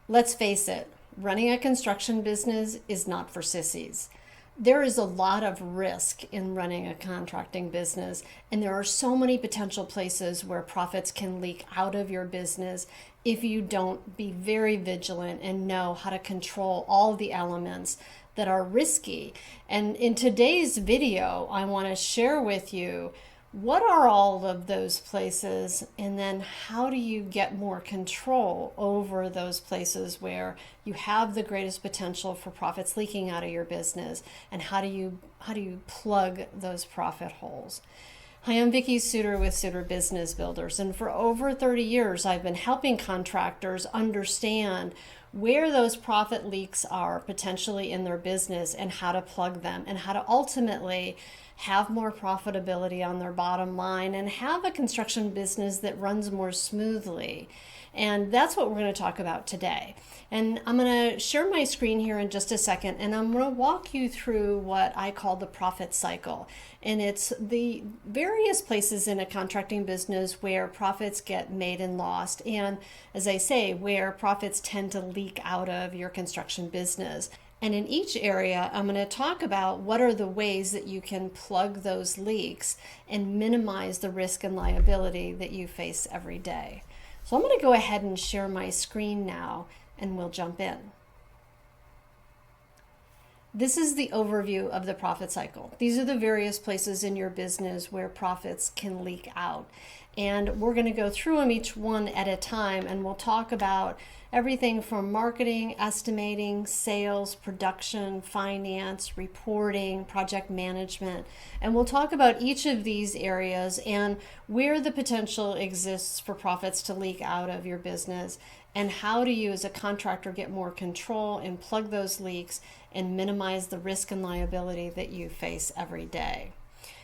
Let's face it, running a construction business is not for sissies. There is a lot of risk in running a contracting business, and there are so many potential places where profits can leak out of your business if you don't be very vigilant and know how to control all the elements that are risky. And in today's video, I want to share with you what are all of those places, and then how do you get more control over those places where you have the greatest potential for profits leaking out of your business, and how do you plug those profit holes. Hi, I'm Vicki Suter with Suter Business Builders, and for over 30 years I've been helping contractors understand where those profit leaks are potentially in their business and how to plug them, and how to ultimately have more profitability on their bottom line and have a construction business that runs more smoothly. And that's what we're going to talk about today. And I'm going to share my screen here in just a second, and I'm going to walk you through what I call the profit cycle. And it's the various places in a contracting business where profits get made and lost, and as I say, where profits tend to leak out of your construction business. And in each area, I'm going to talk about what are the ways that you can plug those leaks and minimize the risk and liability that you face every day. So I'm going to go ahead and share my screen now, and we'll jump in. This is the overview of the profit cycle. These are the various places in your business where profits can leak out. And we're going to go through them each one at a time, and we'll talk about everything from marketing, estimating, sales, production, finance, reporting, project management. And we'll talk about each of these areas and where the potential exists for profits to leak out of your business, and how do you as a contractor get more control and plug those leaks and minimize the risk and liability that you face every day.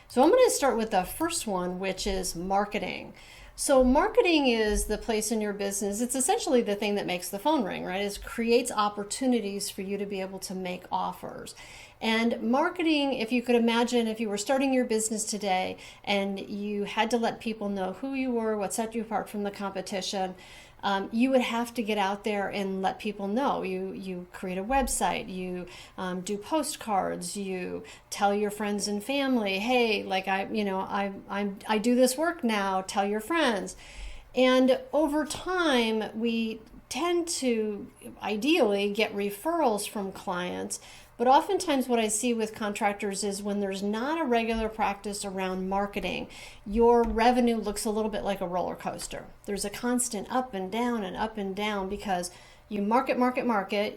So I'm going to start with the first one, which is marketing. So marketing is the place in your business, it's essentially the thing that makes the phone ring, right? It creates opportunities for you to be able to make offers. And marketing, if you could imagine, if you were starting your business today and you had to let people know who you were, what set you apart from the competition, you would have to get out there and let people know. You create a website, you do postcards, you tell your friends and family, hey, like I do this work now, tell your friends. And over time, we tend to ideally get referrals from clients. But oftentimes what I see with contractors is when there's not a regular practice around marketing, your revenue looks a little bit like a roller coaster. There's a constant up and down because you market,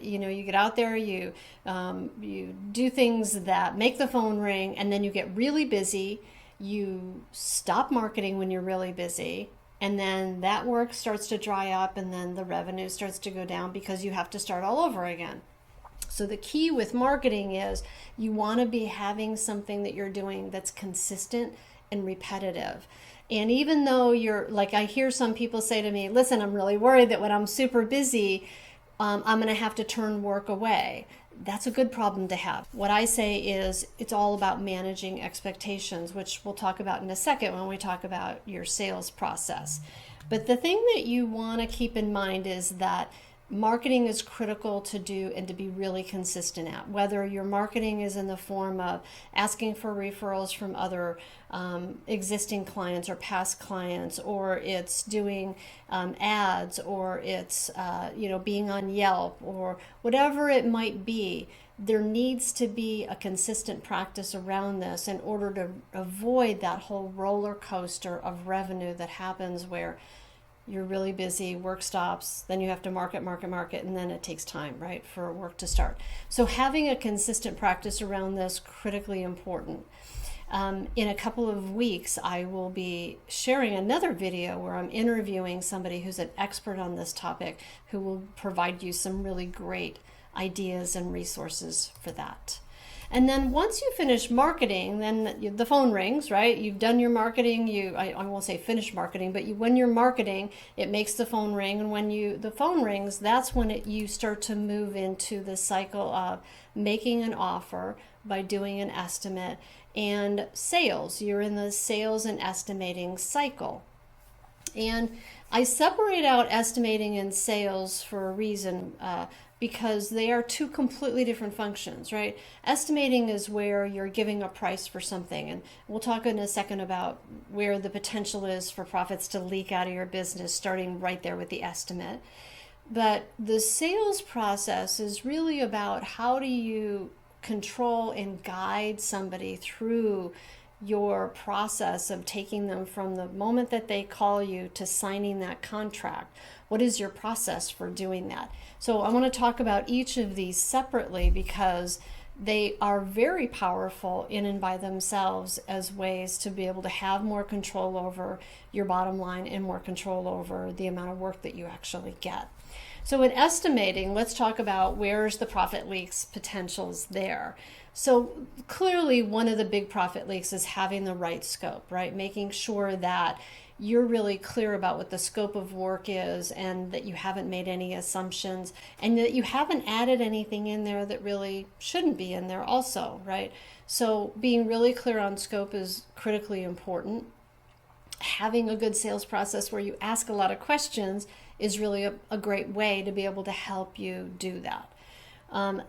you get out there, you do things that make the phone ring, and then you get really busy. You stop marketing when you're really busy, and then that work starts to dry up, and then the revenue starts to go down because you have to start all over again. So the key with marketing is you want to be having something that you're doing that's consistent and repetitive. And even though you're, like I hear some people say to me, listen, I'm really worried that when I'm super busy, I'm going to have to turn work away. That's a good problem to have. What I say is it's all about managing expectations, which we'll talk about in a second when we talk about your sales process. But the thing that you want to keep in mind is that marketing is critical to do and to be really consistent at. Whether your marketing is in the form of asking for referrals from other existing clients or past clients, or it's doing ads, or it's being on Yelp, or whatever it might be, there needs to be a consistent practice around this in order to avoid that whole roller coaster of revenue that happens where you're really busy, work stops, then you have to market, and then it takes time, right, for work to start. So having a consistent practice around this, critically important. In a couple of weeks, I will be sharing another video where I'm interviewing somebody who's an expert on this topic who will provide you some really great ideas and resources for that. And then once you finish marketing, then the phone rings, right? You've done your marketing. I won't say finish marketing, but when you're marketing, it makes the phone ring. And when the phone rings, that's when you start to move into the cycle of making an offer by doing an estimate, and sales. You're in the sales and estimating cycle. And I separate out estimating and sales for a reason, because they are two completely different functions, right? Estimating is where you're giving a price for something, and we'll talk in a second about where the potential is for profits to leak out of your business, starting right there with the estimate. But the sales process is really about how do you control and guide somebody through your process of taking them from the moment that they call you to signing that contract. What is your process for doing that? So I want to talk about each of these separately because they are very powerful in and by themselves as ways to be able to have more control over your bottom line and more control over the amount of work that you actually get. So in estimating, let's talk about where's the profit leaks potentials there. So clearly one of the big profit leaks is having the right scope, right? Making sure that you're really clear about what the scope of work is and that you haven't made any assumptions and that you haven't added anything in there that really shouldn't be in there also, right? So being really clear on scope is critically important. Having a good sales process where you ask a lot of questions is really a great way to be able to help you do that.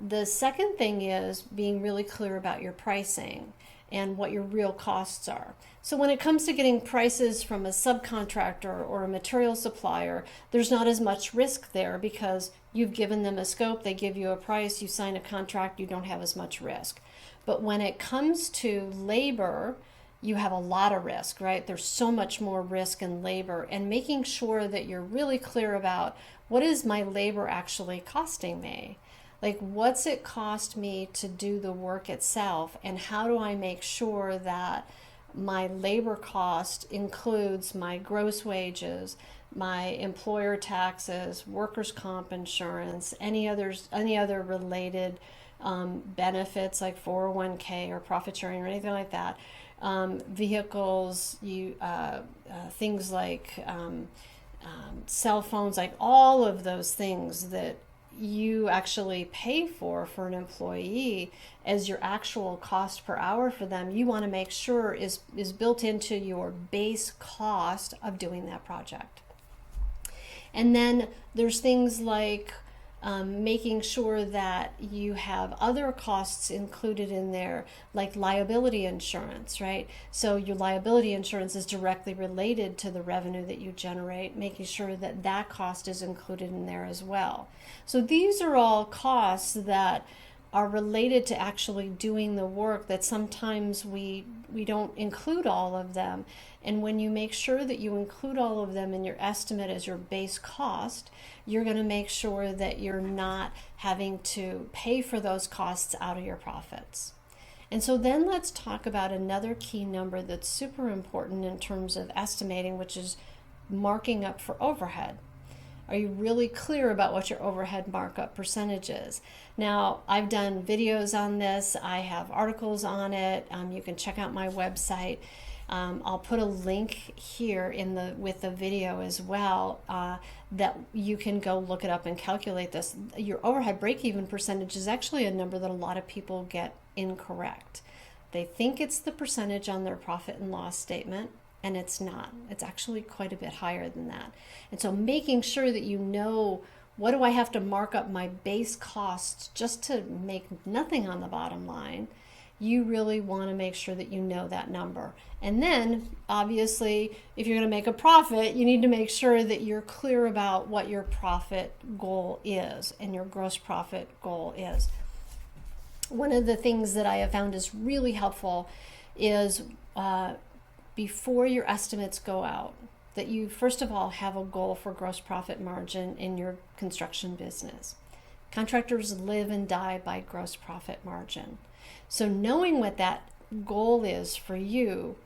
The second thing is being really clear about your pricing and what your real costs are. So when it comes to getting prices from a subcontractor or a material supplier, there's not as much risk there because you've given them a scope, they give you a price, you sign a contract, you don't have as much risk. But when it comes to labor, you have a lot of risk, right? There's so much more risk in labor, and making sure that you're really clear about what is my labor actually costing me? Like, what's it cost me to do the work itself, and how do I make sure that my labor cost includes my gross wages, my employer taxes, workers' comp insurance, any other related benefits like 401k or profit sharing or anything like that, vehicles, things like cell phones, like all of those things that you actually pay for an employee as your actual cost per hour for them, you want to make sure is built into your base cost of doing that project. And then there's things like making sure that you have other costs included in there, like liability insurance, right? So your liability insurance is directly related to the revenue that you generate, making sure that that cost is included in there as well. So these are all costs that are related to actually doing the work that sometimes we don't include all of them. And when you make sure that you include all of them in your estimate as your base cost, you're going to make sure that you're not having to pay for those costs out of your profits. And so then let's talk about another key number that's super important in terms of estimating, which is marking up for overhead. Are you really clear about what your overhead markup percentage is? Now, I've done videos on this. I have articles on it. You can check out my website. I'll put a link here with the video as well that you can go look it up and calculate this. Your overhead break-even percentage is actually a number that a lot of people get incorrect. They think it's the percentage on their profit and loss statement, and it's not. It's actually quite a bit higher than that. And so making sure that you know, what do I have to mark up my base costs just to make nothing on the bottom line? You really want to make sure that you know that number. And then, obviously, if you're going to make a profit, you need to make sure that you're clear about what your profit goal is and your gross profit goal is. One of the things that I have found is really helpful is before your estimates go out, that you first of all have a goal for gross profit margin in your construction business. Contractors live and die by gross profit margin. So knowing what that goal is for you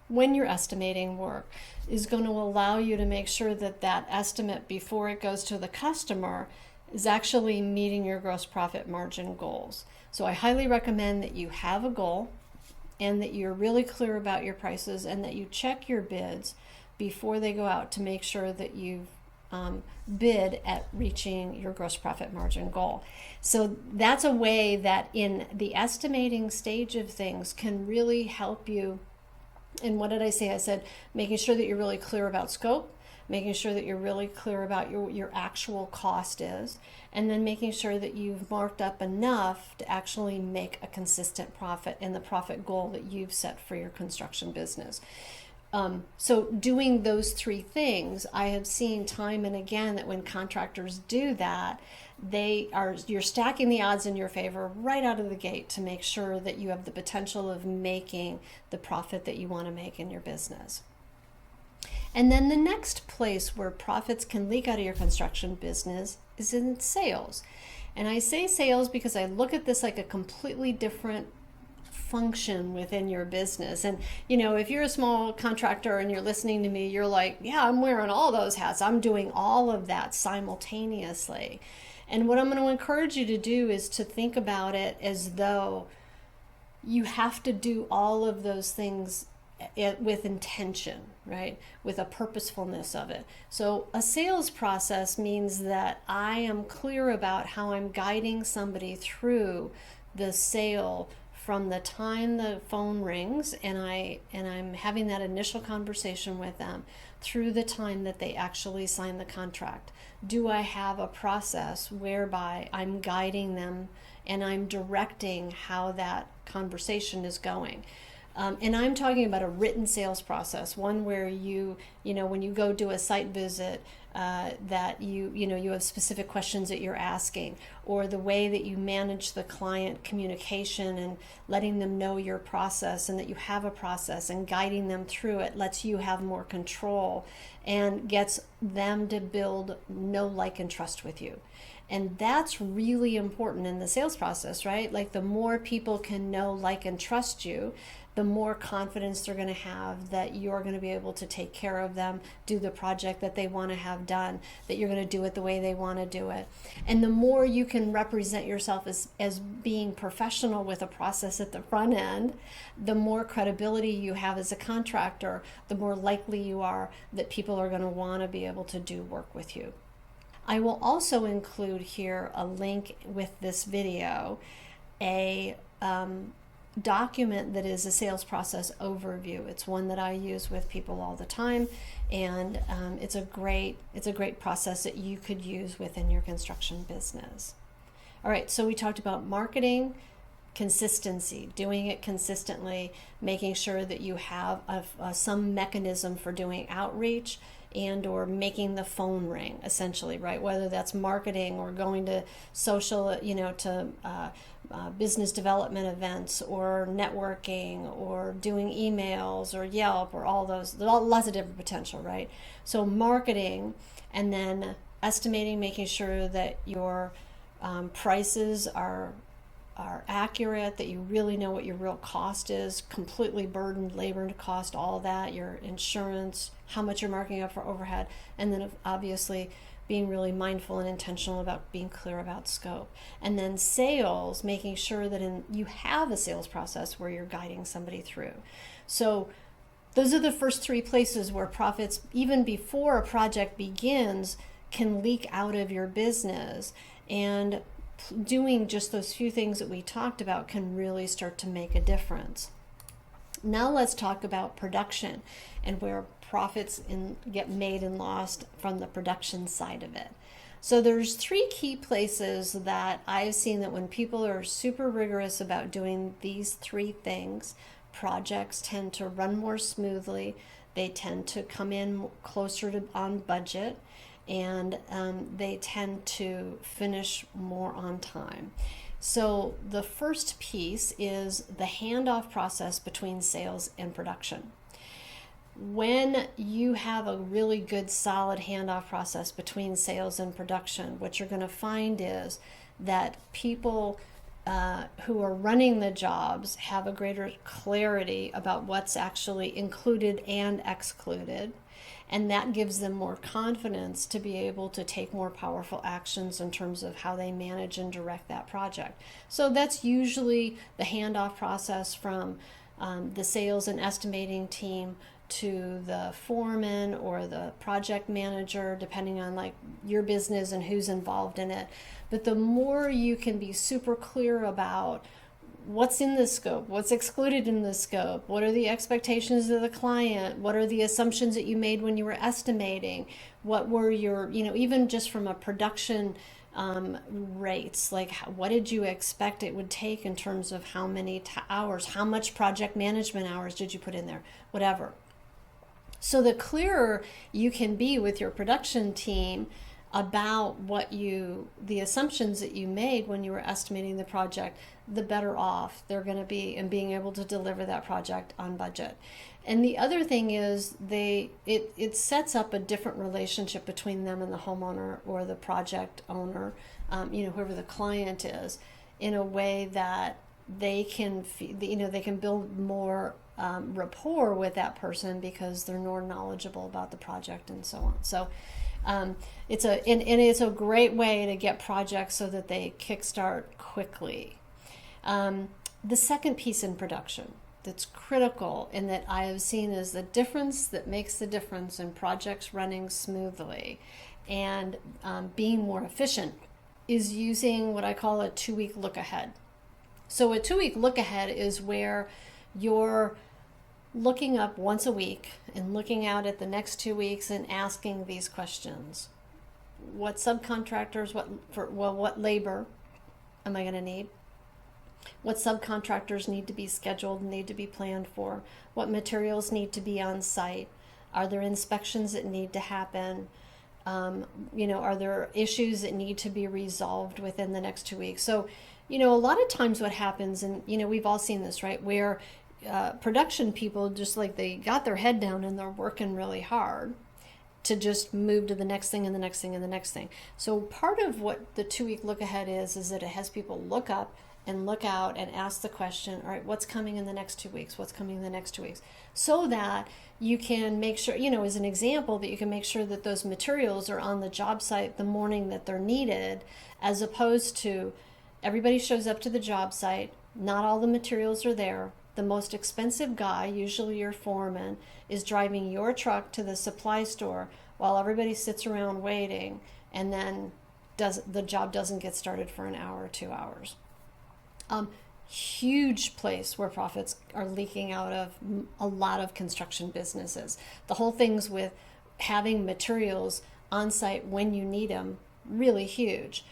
when you're estimating work is going to allow you to make sure that that estimate before it goes to the customer is actually meeting your gross profit margin goals. So I highly recommend that you have a goal and that you're really clear about your prices and that you check your bids before they go out to make sure that you've bid at reaching your gross profit margin goal. So that's a way that in the estimating stage of things can really help you. And what did I say? I said making sure that you're really clear about scope, making sure that you're really clear about your actual cost is, and then making sure that you've marked up enough to actually make a consistent profit and the profit goal that you've set for your construction business. So doing those three things, I have seen time and again that when contractors do that, you're stacking the odds in your favor right out of the gate to make sure that you have the potential of making the profit that you want to make in your business. And then the next place where profits can leak out of your construction business is in sales. And I say sales because I look at this like a completely different function within your business. And if you're a small contractor and you're listening to me, you're like, yeah, I'm wearing all those hats. I'm doing all of that simultaneously. And what I'm going to encourage you to do is to think about it as though you have to do all of those things with intention, right? With a purposefulness of it. So a sales process means that I am clear about how I'm guiding somebody through the sale from the time the phone rings and I'm having that initial conversation with them through the time that they actually sign the contract. Do I have a process whereby I'm guiding them and I'm directing how that conversation is going? And I'm talking about a written sales process, one where when you go do a site visit, that you have specific questions that you're asking, or the way that you manage the client communication and letting them know your process and that you have a process and guiding them through it lets you have more control and gets them to build know, like, and trust with you. And that's really important in the sales process, right? Like the more people can know, like, and trust you, the more confidence they're going to have that you're going to be able to take care of them, do the project that they want to have done, that you're going to do it the way they want to do it. And the more you can represent yourself as being professional with a process at the front end, the more credibility you have as a contractor, the more likely you are that people are going to want to be able to do work with you. I will also include here a link with this video, a document that is a sales process overview. It's one that I use with people all the time, and it's a great process that you could use within your construction business. All right, so we talked about marketing, consistency, doing it consistently, making sure that you have some mechanism for doing outreach and or making the phone ring, essentially, right? Whether that's marketing or going to social, to business development events or networking or doing emails or Yelp or all those, lots of different potential, right? So marketing, and then estimating, making sure that your prices are accurate, that you really know what your real cost is, completely burdened labor and cost, all that, your insurance, how much you're marking up for overhead, and then obviously being really mindful and intentional about being clear about scope. And then sales, making sure that you have a sales process where you're guiding somebody through. So those are the first three places where profits, even before a project begins, can leak out of your business. And doing just those few things that we talked about can really start to make a difference. Now let's talk about production and where profits get made and lost from the production side of it. So there's three key places that I've seen that when people are super rigorous about doing these three things, projects tend to run more smoothly, they tend to come in closer to on budget, and they tend to finish more on time. So the first piece is the handoff process between sales and production. When you have a really good solid handoff process between sales and production, what you're going to find is that people who are running the jobs have a greater clarity about what's actually included and excluded. And that gives them more confidence to be able to take more powerful actions in terms of how they manage and direct that project. So that's usually the handoff process from the sales and estimating team to the foreman or the project manager, depending on like your business and who's involved in it. But the more you can be super clear about what's in the scope, what's excluded in the scope, what are the expectations of the client, what are the assumptions that you made when you were estimating, what were your, even just from a production rates, like what did you expect it would take in terms of how many hours, how much project management hours did you put in there, whatever. So the clearer you can be with your production team about the assumptions that you made when you were estimating the project, the better off they're going to be in being able to deliver that project on budget. And the other thing is it sets up a different relationship between them and the homeowner or the project owner, whoever the client is, in a way that they can build more rapport with that person because they're more knowledgeable about the project and so on. So it's a great way to get projects so that they kickstart quickly. The second piece in production that's critical and that I have seen is the difference that makes the difference in projects running smoothly and being more efficient is using what I call a 2-week look ahead. So a 2-week look ahead is where you're looking up once a week and looking out at the next 2 weeks and asking these questions. What subcontractors, what labor am I going to need? What subcontractors need to be scheduled, need to be planned for? What materials need to be on site? Are there inspections that need to happen? Are there issues that need to be resolved within the next 2 weeks? So, a lot of times what happens, and, we've all seen this, right, where production people just like they got their head down and they're working really hard to just move to the next thing and the next thing and the next thing. So part of what the 2-week look ahead is that it has people look up and look out and ask the question, all right, what's coming in the next 2 weeks? What's coming in the next 2 weeks? So that you can make sure, as an example, that you can make sure that those materials are on the job site the morning that they're needed, as opposed to everybody shows up to the job site, not all the materials are there. The most expensive guy, usually your foreman, is driving your truck to the supply store while everybody sits around waiting, and then the job doesn't get started for an hour or 2 hours. Huge place where profits are leaking out of a lot of construction businesses. The whole thing's with having materials on site when you need them, really huge.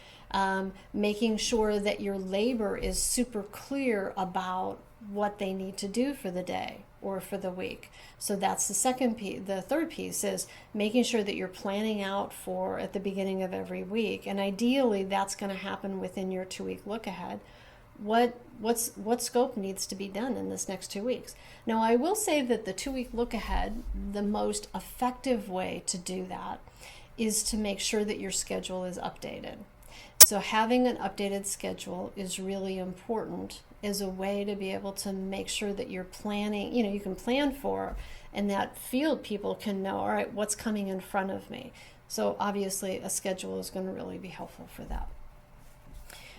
Making sure that your labor is super clear about what they need to do for the day or for the week. So that's the second piece. The third piece is making sure that you're planning out for at the beginning of every week. And ideally that's going to happen within your 2-week look ahead. What scope needs to be done in this next 2 weeks? Now, I will say that the 2-week look ahead, the most effective way to do that is to make sure that your schedule is updated. So having an updated schedule is really important as a way to be able to make sure that you're planning, you can plan for, and that field people can know, all right, what's coming in front of me. So obviously a schedule is going to really be helpful for that.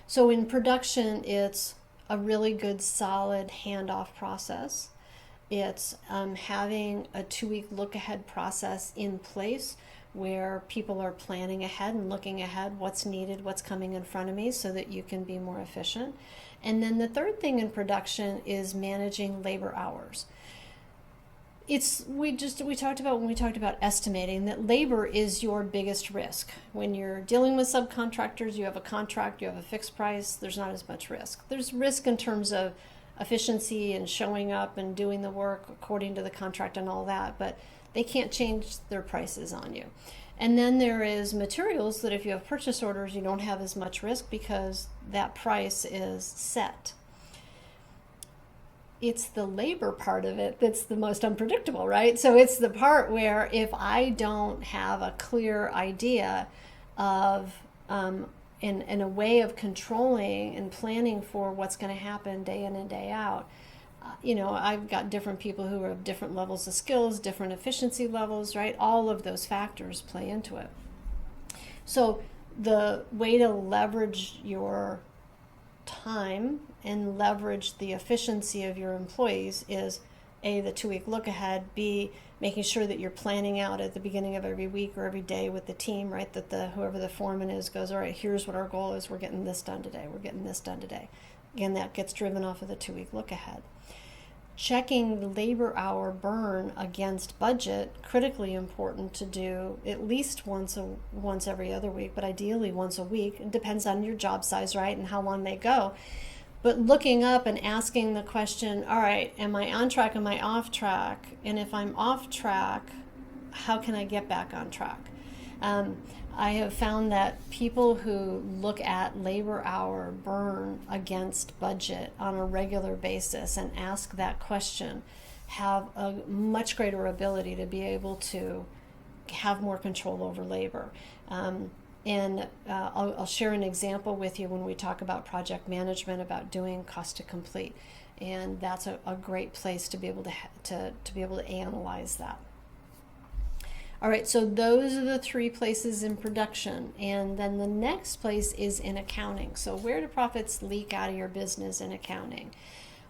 So in production, it's a really good, solid handoff process. It's having a 2-week look ahead process in place where people are planning ahead and looking ahead, what's needed, what's coming in front of me, so that you can be more efficient. And then the third thing in production is managing labor hours. We talked about when we talked about estimating that labor is your biggest risk. When you're dealing with subcontractors, you have a contract, you have a fixed price, there's not as much risk. There's risk in terms of efficiency and showing up and doing the work according to the contract and all that, but they can't change their prices on you. And then there is materials that if you have purchase orders, you don't have as much risk because that price is set. It's the labor part of it that's the most unpredictable, right? So it's the part where if I don't have a clear idea of in a way of controlling and planning for what's going to happen day in and day out, I've got different people who have different levels of skills, different efficiency levels, right? All of those factors play into it. So the way to leverage your time and leverage the efficiency of your employees is A, the 2-week look ahead, B, making sure that you're planning out at the beginning of every week or every day with the team, right? That whoever the foreman is goes, all right, here's what our goal is. We're getting this done today. We're getting this done today. Again, that gets driven off of the 2-week look ahead. Checking the labor hour burn against budget, critically important to do at least once every other week, but ideally once a week. It depends on your job size, right, and how long they go. But looking up and asking the question, all right, am I on track, am I off track? And if I'm off track, how can I get back on track? I have found that people who look at labor hour burn against budget on a regular basis and ask that question have a much greater ability to be able to have more control over labor. I'll share an example with you when we talk about project management, about doing cost to complete, and that's a great place to be able to be able to analyze that. All right, so those are the 3 places in production, and then the next place is in accounting. So where do profits leak out of your business in accounting?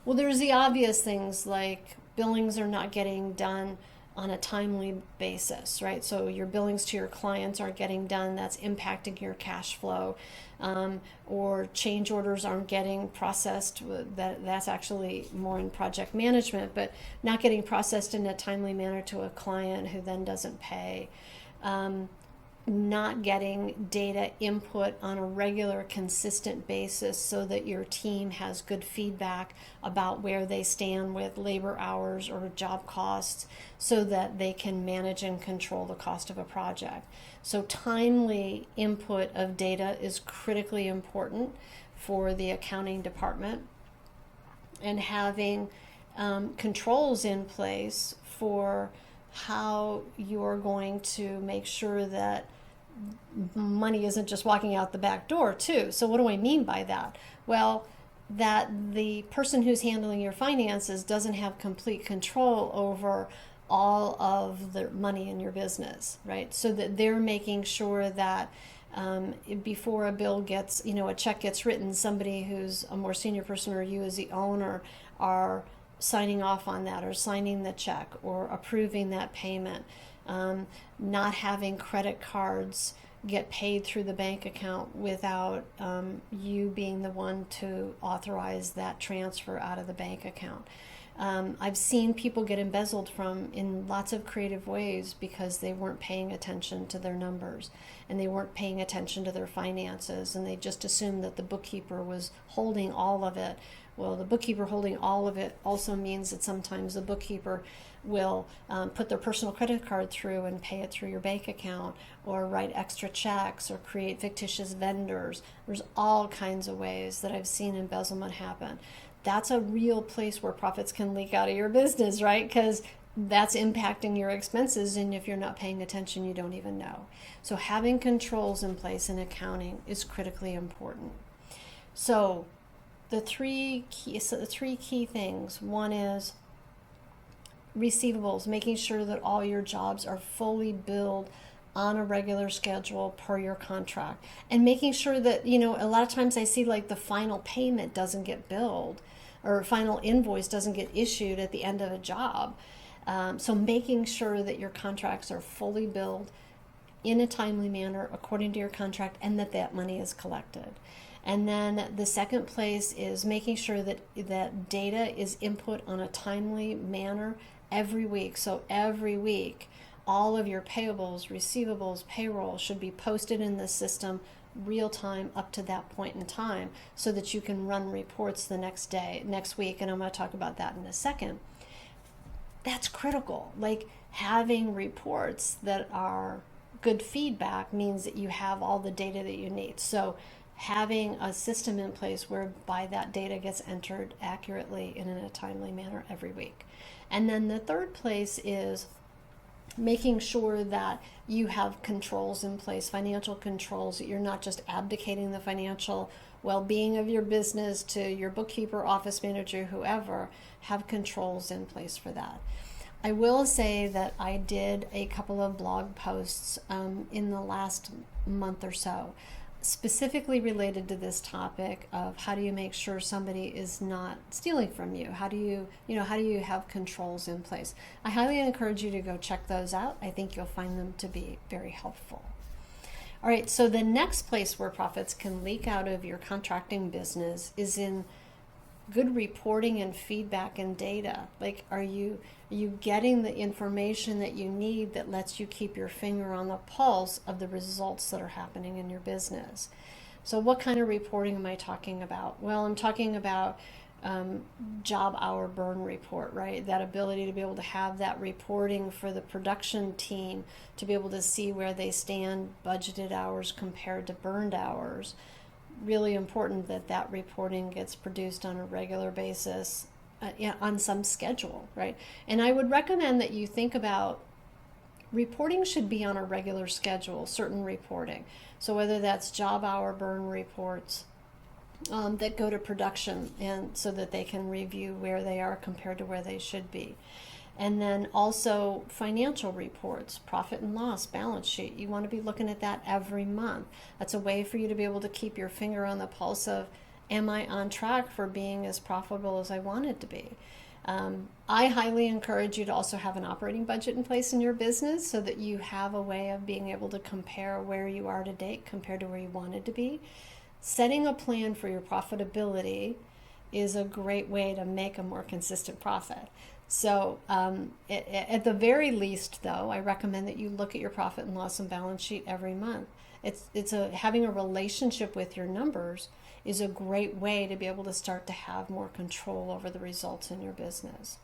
Well, there's the obvious things like billings are not getting done on a timely basis, right? So your billings to your clients aren't getting done. That's impacting your cash flow. Or change orders aren't getting processed. That's actually more in project management, but not getting processed in a timely manner to a client who then doesn't pay. Not getting data input on a regular, consistent basis so that your team has good feedback about where they stand with labor hours or job costs so that they can manage and control the cost of a project. So timely input of data is critically important for the accounting department, and having controls in place for how you're going to make sure that money isn't just walking out the back door too. So what do I mean by that? Well, that the person who's handling your finances doesn't have complete control over all of the money in your business, right? So that they're making sure that before a bill gets, a check gets written, somebody who's a more senior person or you as the owner are signing off on that, or signing the check, or approving that payment. Not having credit cards get paid through the bank account without you being the one to authorize that transfer out of the bank account. I've seen people get embezzled from in lots of creative ways because they weren't paying attention to their numbers and they weren't paying attention to their finances, and they just assumed that the bookkeeper was holding all of it. Well, the bookkeeper holding all of it also means that sometimes the bookkeeper will put their personal credit card through and pay it through your bank account, or write extra checks, or create fictitious vendors. There's all kinds of ways that I've seen embezzlement happen. That's a real place where profits can leak out of your business, right? Because that's impacting your expenses, and if you're not paying attention, you don't even know. So having controls in place in accounting is critically important. So the three key things. One is receivables, making sure that all your jobs are fully billed on a regular schedule per your contract, and making sure that, a lot of times I see like the final payment doesn't get billed, or final invoice doesn't get issued at the end of a job. So making sure that your contracts are fully billed in a timely manner according to your contract, and that money is collected. And then the second place is making sure that data is input on a timely manner every week. So every week, all of your payables, receivables, payroll should be posted in the system real time up to that point in time, so that you can run reports the next week. And I'm going to talk about that in a second. That's critical. Like, having reports that are good feedback means that you have all the data that you need. So having a system in place whereby that data gets entered accurately and in a timely manner every week. And then the third place is making sure that you have controls in place, financial controls, that you're not just abdicating the financial well-being of your business to your bookkeeper, office manager, whoever. Have controls in place for that. I will say that I did a couple of blog posts in the last month or so, specifically related to this topic of how do you make sure somebody is not stealing from you? How do you have controls in place? I highly encourage you to go check those out. I think you'll find them to be very helpful. All right, so the next place where profits can leak out of your contracting business is in good reporting and feedback and data. Like, are you getting the information that you need that lets you keep your finger on the pulse of the results that are happening in your business? So what kind of reporting am I talking about? Well, I'm talking about job hour burn report, right? That ability to be able to have that reporting for the production team, to be able to see where they stand, budgeted hours compared to burned hours. Really important that that reporting gets produced on a regular basis, on some schedule, right? And I would recommend that you think about reporting should be on a regular schedule, certain reporting. So whether that's job hour burn reports that go to production, and so that they can review where they are compared to where they should be. And then also financial reports, profit and loss, balance sheet. You want to be looking at that every month. That's a way for you to be able to keep your finger on the pulse of, am I on track for being as profitable as I wanted to be? I highly encourage you to also have an operating budget in place in your business, so that you have a way of being able to compare where you are to date compared to where you wanted to be. Setting a plan for your profitability is a great way to make a more consistent profit. So at the very least, though, I recommend that you look at your profit and loss and balance sheet every month. Having a relationship with your numbers is a great way to be able to start to have more control over the results in your business.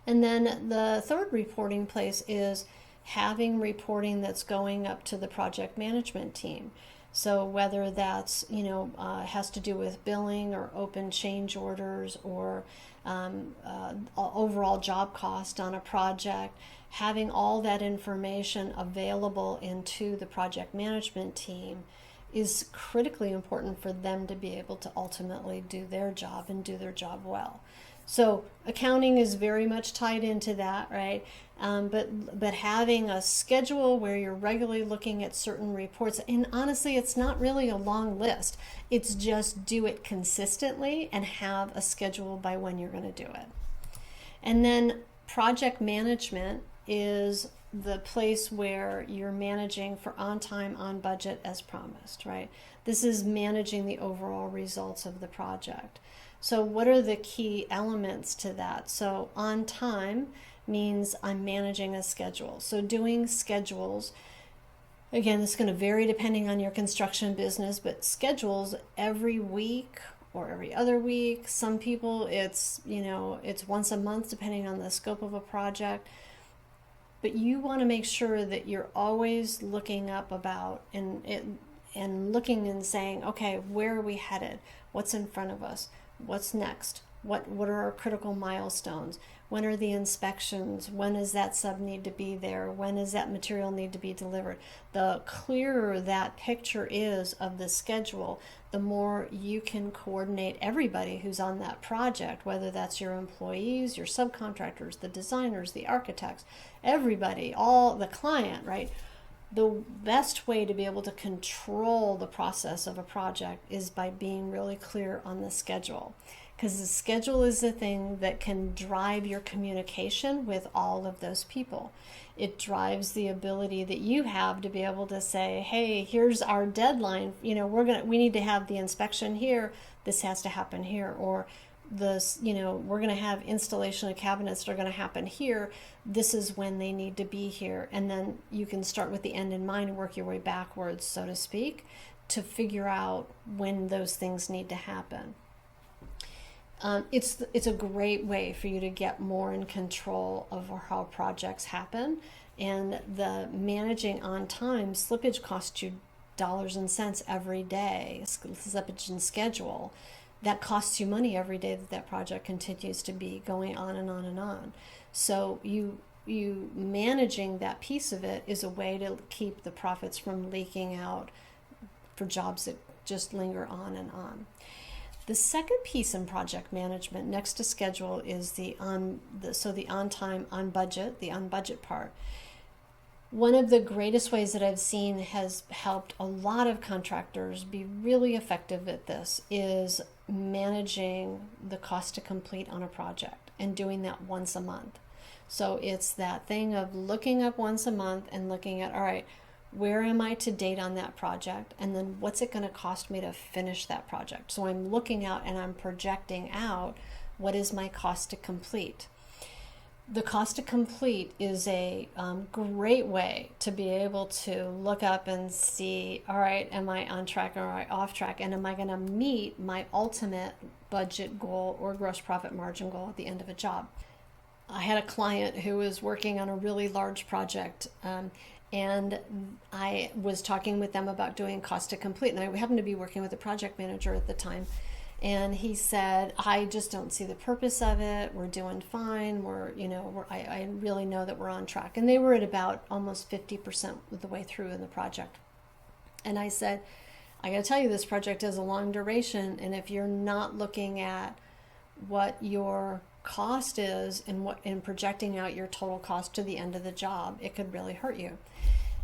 And then the third reporting place is having reporting that's going up to the project management team. So whether that's, has to do with billing or open change orders, or overall job cost on a project, having all that information available into the project management team is critically important for them to be able to ultimately do their job and do their job well. So accounting is very much tied into that, right? But having a schedule where you're regularly looking at certain reports, and honestly, it's not really a long list. It's just do it consistently and have a schedule by when you're going to do it. And then project management is the place where you're managing for on time, on budget, as promised, right? This is managing the overall results of the project. So what are the key elements to that? So on time means I'm managing a schedule. So doing schedules, again, it's going to vary depending on your construction business, but schedules every week or every other week. Some people it's once a month depending on the scope of a project. But you want to make sure that you're always looking up about and looking and saying, okay, where are we headed? What's in front of us? What's next? What are our critical milestones? When are the inspections? When does that sub need to be there? When does that material need to be delivered? The clearer that picture is of the schedule, the more you can coordinate everybody who's on that project, whether that's your employees, your subcontractors, the designers, the architects, everybody, all the client, right? The best way to be able to control the process of a project is by being really clear on the schedule, because the schedule is the thing that can drive your communication with all of those people. It drives the ability that you have to be able to say, hey, here's our deadline. We need to have the inspection here. This has to happen here. Or we're going to have installation of cabinets that are going to happen here. This is when they need to be here. And then you can start with the end in mind and work your way backwards, so to speak, to figure out when those things need to happen. It's a great way for you to get more in control of how projects happen. And the managing on time, slippage costs you dollars and cents every day, slippage and schedule. That costs you money every day that project continues to be going on and on and on. So you managing that piece of it is a way to keep the profits from leaking out for jobs that just linger on and on. The second piece in project management next to schedule is the on time, on budget, the on budget part. One of the greatest ways that I've seen has helped a lot of contractors be really effective at this is managing the cost to complete on a project and doing that once a month. So it's that thing of looking up once a month and looking at, all right, where am I to date on that project, and then what's it going to cost me to finish that project. So I'm looking out and I'm projecting out what is my cost to complete. The cost to complete is a great way to be able to look up and see, all right, am I on track or am I off track? And am I going to meet my ultimate budget goal or gross profit margin goal at the end of a job? I had a client who was working on a really large project, and I was talking with them about doing cost to complete. And I happened to be working with a project manager at the time. And he said, I just don't see the purpose of it. We're doing fine. I really know that we're on track. And they were at about almost 50% of the way through in the project. And I said, I got to tell you, this project has a long duration. And if you're not looking at what your cost is and projecting out your total cost to the end of the job, it could really hurt you.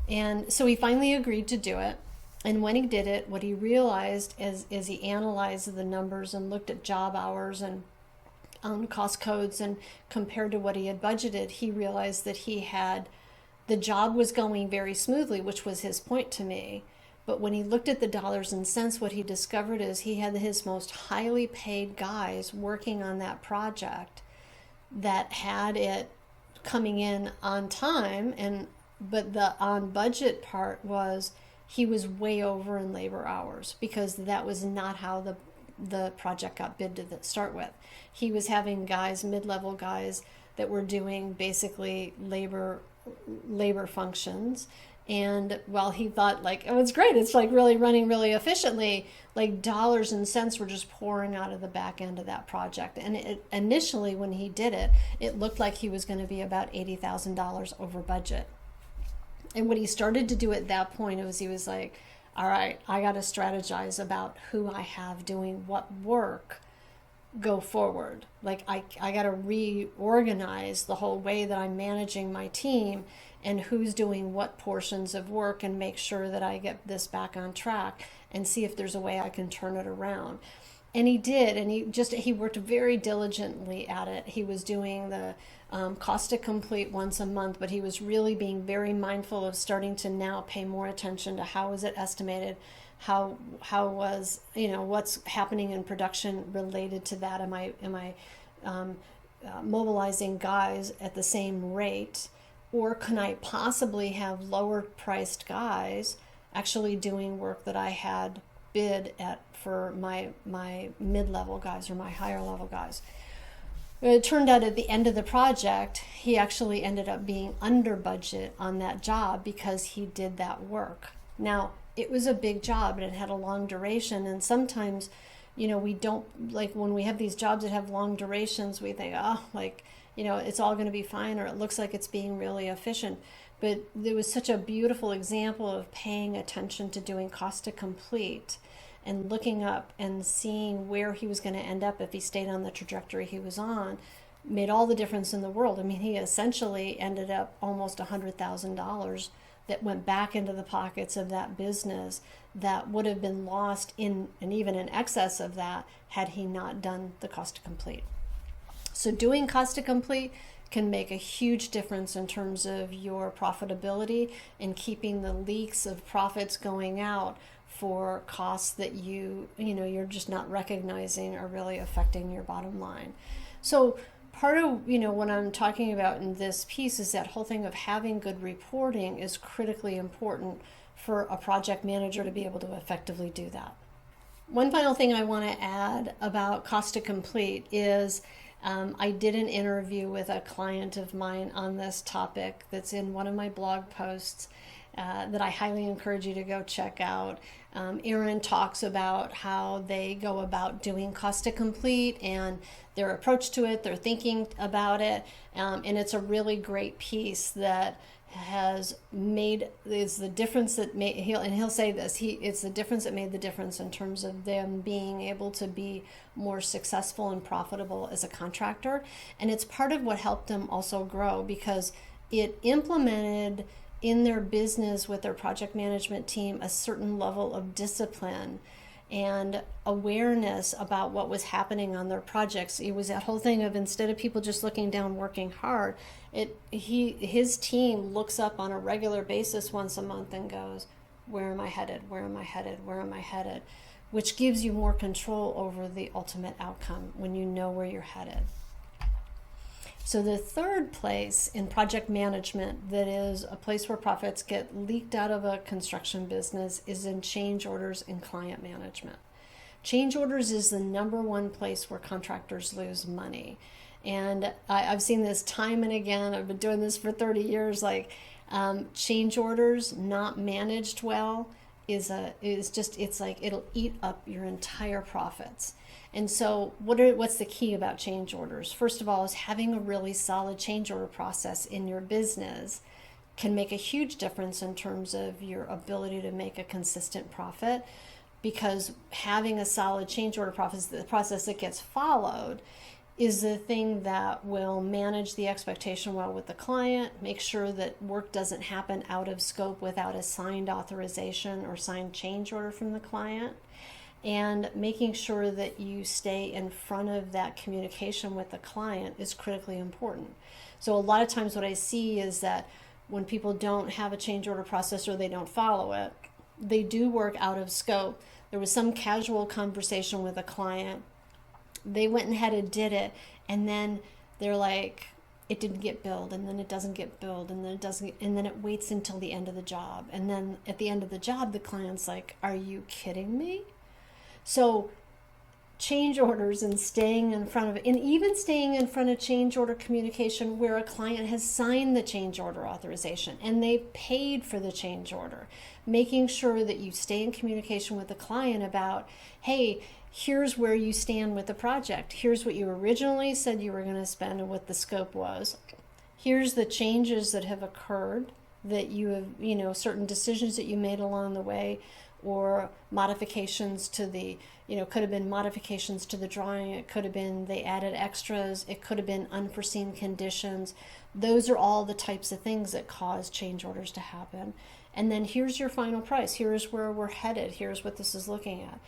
And so he finally agreed to do it. And when he did it, what he realized as he analyzed the numbers and looked at job hours and cost codes and compared to what he had budgeted, he realized that the job was going very smoothly, which was his point to me. But when he looked at the dollars and cents, what he discovered is he had his most highly paid guys working on that project that had it coming in on time, but the on budget part was he was way over in labor hours, because that was not how the project got bid to start with. He was having guys, mid-level guys, that were doing basically labor functions. And while he thought oh, it's great, it's really running really efficiently, dollars and cents were just pouring out of the back end of that project. And initially when he did it, it looked like he was going to be about $80,000 over budget. And what he started to do at that point was he was like, all right, I got to strategize about who I have doing what work go forward. I got to reorganize the whole way that I'm managing my team and who's doing what portions of work, and make sure that I get this back on track and see if there's a way I can turn it around. And he did, and he worked very diligently at it. He was doing the cost to complete once a month, but he was really being very mindful of starting to now pay more attention to how is it estimated, how was, what's happening in production related to that. Am I mobilizing guys at the same rate, or can I possibly have lower priced guys actually doing work that I had bid at for my mid-level guys or my higher level guys. It turned out at the end of the project, he actually ended up being under budget on that job because he did that work. Now, it was a big job and it had a long duration, and sometimes, we don't, when we have these jobs that have long durations, we think, it's all going to be fine, or it looks like it's being really efficient. But there was such a beautiful example of paying attention to doing cost to complete and looking up and seeing where he was going to end up if he stayed on the trajectory he was on, made all the difference in the world. I mean, he essentially ended up almost $100,000 that went back into the pockets of that business that would have been lost and even in excess of that had he not done the cost to complete. So doing cost to complete can make a huge difference in terms of your profitability and keeping the leaks of profits going out for costs that you're just not recognizing are really affecting your bottom line. So part of what I'm talking about in this piece is that whole thing of having good reporting is critically important for a project manager to be able to effectively do that. One final thing I want to add about cost to complete is I did an interview with a client of mine on this topic that's in one of my blog posts that I highly encourage you to go check out. Erin talks about how they go about doing cost to complete and their approach to it, their thinking about it, and it's a really great piece that is the difference that made, he'll say this, it's the difference that made the difference in terms of them being able to be more successful and profitable as a contractor. And it's part of what helped them also grow, because it implemented in their business with their project management team a certain level of discipline and awareness about what was happening on their projects. It was that whole thing of, instead of people just looking down working hard, his team looks up on a regular basis once a month and goes, where am I headed? Where am I headed? Where am I headed? Which gives you more control over the ultimate outcome when you know where you're headed. So the third place in project management, that is a place where profits get leaked out of a construction business, is in change orders and client management. Change orders is the number one place where contractors lose money. And I've seen this time and again. I've been doing this for 30 years. Like, change orders not managed well it's like it'll eat up your entire profits. And so what's the key about change orders? First of all, is having a really solid change order process in your business can make a huge difference in terms of your ability to make a consistent profit, because having a solid change order process, the process that gets followed, is the thing that will manage the expectation well with the client, make sure that work doesn't happen out of scope without a signed authorization or signed change order from the client, and making sure that you stay in front of that communication with the client is critically important. So a lot of times what I see is that when people don't have a change order process or they don't follow it, they do work out of scope. There was some casual conversation with a client. They went ahead and did it, and then they're like, it didn't get billed, and then it doesn't get billed, and then it doesn't, and then it waits until the end of the job. And then at the end of the job, the client's like, are you kidding me? So change orders and staying in front of it, and even staying in front of change order communication where a client has signed the change order authorization and they paid for the change order, making sure that you stay in communication with the client about, hey, here's where you stand with the project. Here's what you originally said you were going to spend and what the scope was. Here's the changes that have occurred, that you have, certain decisions that you made along the way, or modifications to the, could have been modifications to the drawing. It could have been they added extras. It could have been unforeseen conditions. Those are all the types of things that cause change orders to happen. And then here's your final price. Here's where we're headed. Here's what this is looking at.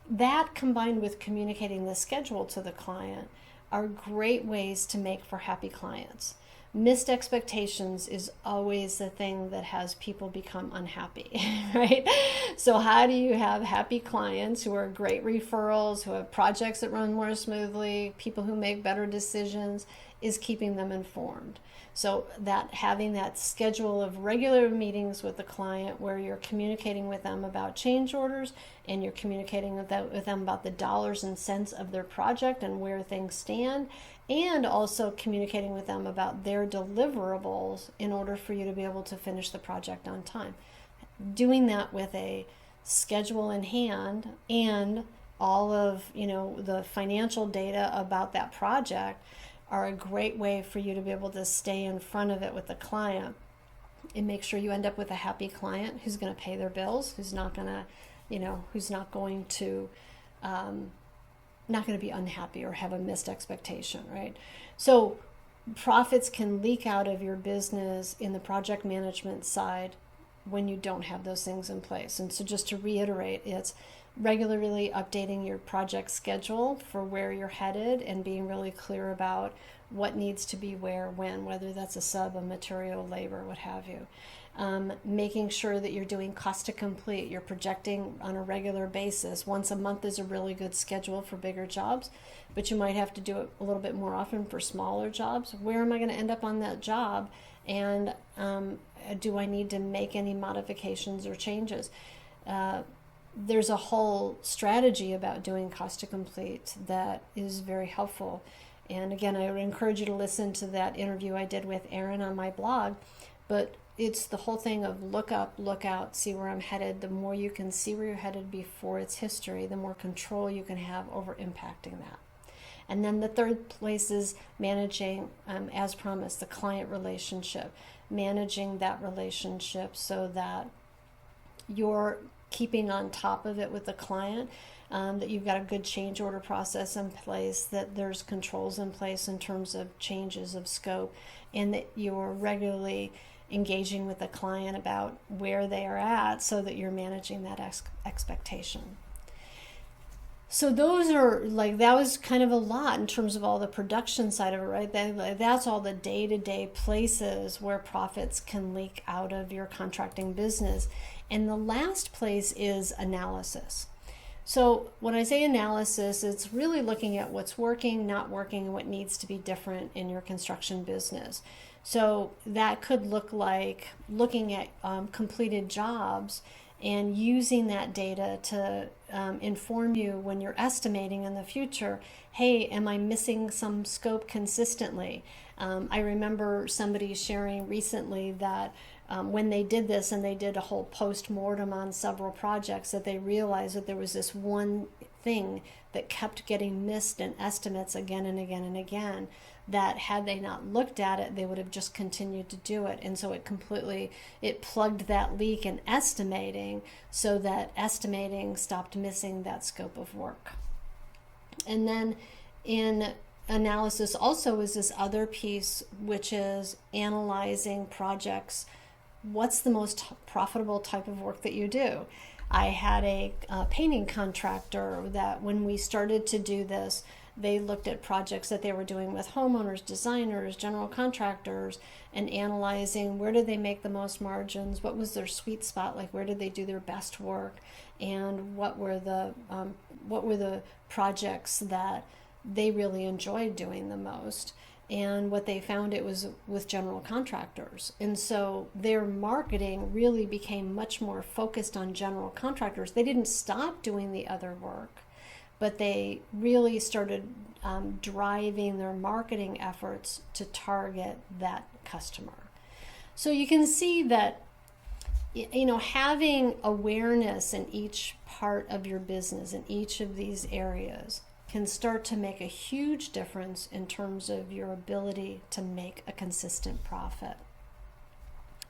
That, combined with communicating the schedule to the client, are great ways to make for happy clients. Missed expectations is always the thing that has people become unhappy, right? So how do you have happy clients who are great referrals, who have projects that run more smoothly, people who make better decisions, is keeping them informed. So that having that schedule of regular meetings with the client where you're communicating with them about change orders, and you're communicating with them about the dollars and cents of their project and where things stand, and also communicating with them about their deliverables in order for you to be able to finish the project on time. Doing that with a schedule in hand and all of the financial data about that project are a great way for you to be able to stay in front of it with the client and make sure you end up with a happy client who's going to pay their bills, who's not going to be unhappy or have a missed expectation, right? So profits can leak out of your business in the project management side when you don't have those things in place. And so just to reiterate, it's regularly updating your project schedule for where you're headed and being really clear about what needs to be where, when, whether that's a sub, a material, labor, what have you. Making sure that you're doing cost to complete, you're projecting on a regular basis. Once a month is a really good schedule for bigger jobs, but you might have to do it a little bit more often for smaller jobs. Where am I going to end up on that job? And do I need to make any modifications or changes? There's a whole strategy about doing cost to complete that is very helpful. And again, I would encourage you to listen to that interview I did with Erin on my blog. But it's the whole thing of look up, look out, see where I'm headed. The more you can see where you're headed before it's history, the more control you can have over impacting that. And then the third place is managing, as promised, the client relationship. Managing that relationship so that you're keeping on top of it with the client, that you've got a good change order process in place, that there's controls in place in terms of changes of scope, and that you're regularly engaging with the client about where they are at so that you're managing that expectation. So those are like, that was kind of a lot in terms of all the production side of it, right? That's all the day-to-day places where profits can leak out of your contracting business. And the last place is analysis. So when I say analysis, it's really looking at what's working, not working, and what needs to be different in your construction business. So that could look like looking at completed jobs and using that data to inform you when you're estimating in the future. Hey, am I missing some scope consistently? I remember somebody sharing recently that when they did this and they did a whole post-mortem on several projects, that they realized that there was this one thing that kept getting missed in estimates again and again and again, that had they not looked at it, they would have just continued to do it. And so it plugged that leak in estimating, so that estimating stopped missing that scope of work. And then in analysis also is this other piece, which is analyzing projects. What's the most profitable type of work that you do? I had a painting contractor that when we started to do this, they looked at projects that they were doing with homeowners, designers, general contractors, and analyzing where did they make the most margins, what was their sweet spot, like where did they do their best work, and what were the projects that they really enjoyed doing the most. And what they found, it was with general contractors. And so their marketing really became much more focused on general contractors. They didn't stop doing the other work, but they really started driving their marketing efforts to target that customer. So you can see that, you know, having awareness in each part of your business, in each of these areas, can start to make a huge difference in terms of your ability to make a consistent profit.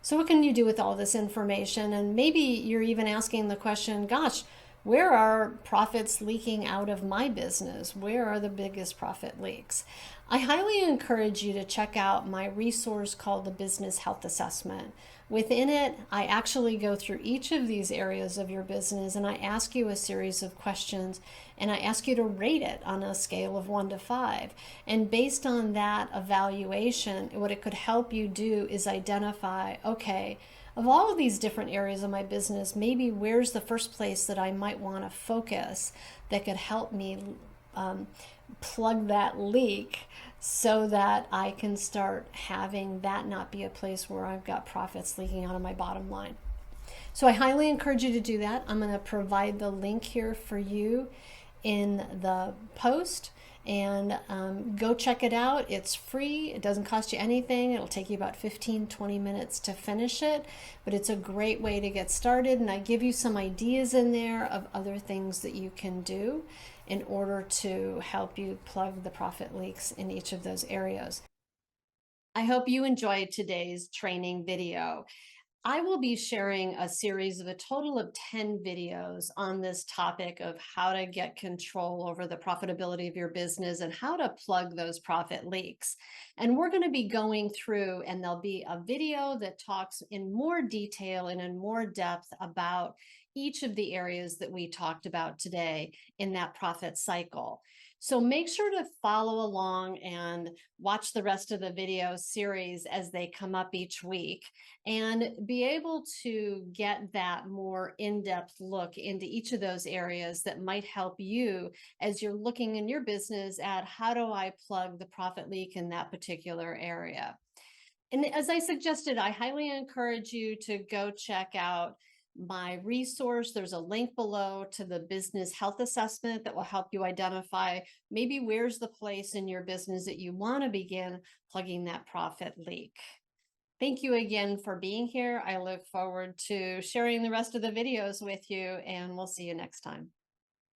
So what can you do with all this information? And maybe you're even asking the question, gosh, where are profits leaking out of my business? Where are the biggest profit leaks? I highly encourage you to check out my resource called the Business Health Assessment. Within it, I actually go through each of these areas of your business and I ask you a series of questions and I ask you to rate it on a scale of 1 to 5. And based on that evaluation, what it could help you do is identify, okay, of all of these different areas of my business, maybe where's the first place that I might want to focus that could help me plug that leak, so that I can start having that not be a place where I've got profits leaking out of my bottom line. So I highly encourage you to do that. I'm going to provide the link here for you in the post, and go check it out. It's free. It doesn't cost you anything. It'll take you about 15-20 minutes to finish it, but it's a great way to get started. And I give you some ideas in there of other things that you can do in order to help you plug the profit leaks in each of those areas. I hope you enjoyed today's training video. I will be sharing a series of a total of 10 videos on this topic of how to get control over the profitability of your business and how to plug those profit leaks. And we're going to be going through, and there'll be a video that talks in more detail and in more depth about each of the areas that we talked about today in that profit cycle. So make sure to follow along and watch the rest of the video series as they come up each week, and be able to get that more in-depth look into each of those areas that might help you as you're looking in your business at how do I plug the profit leak in that particular area. And as I suggested, I highly encourage you to go check out my resource. There's a link below to the business health assessment that will help you identify maybe where's the place in your business that you want to begin plugging that profit leak. Thank you again for being here. I look forward to sharing the rest of the videos with you, and we'll see you next time.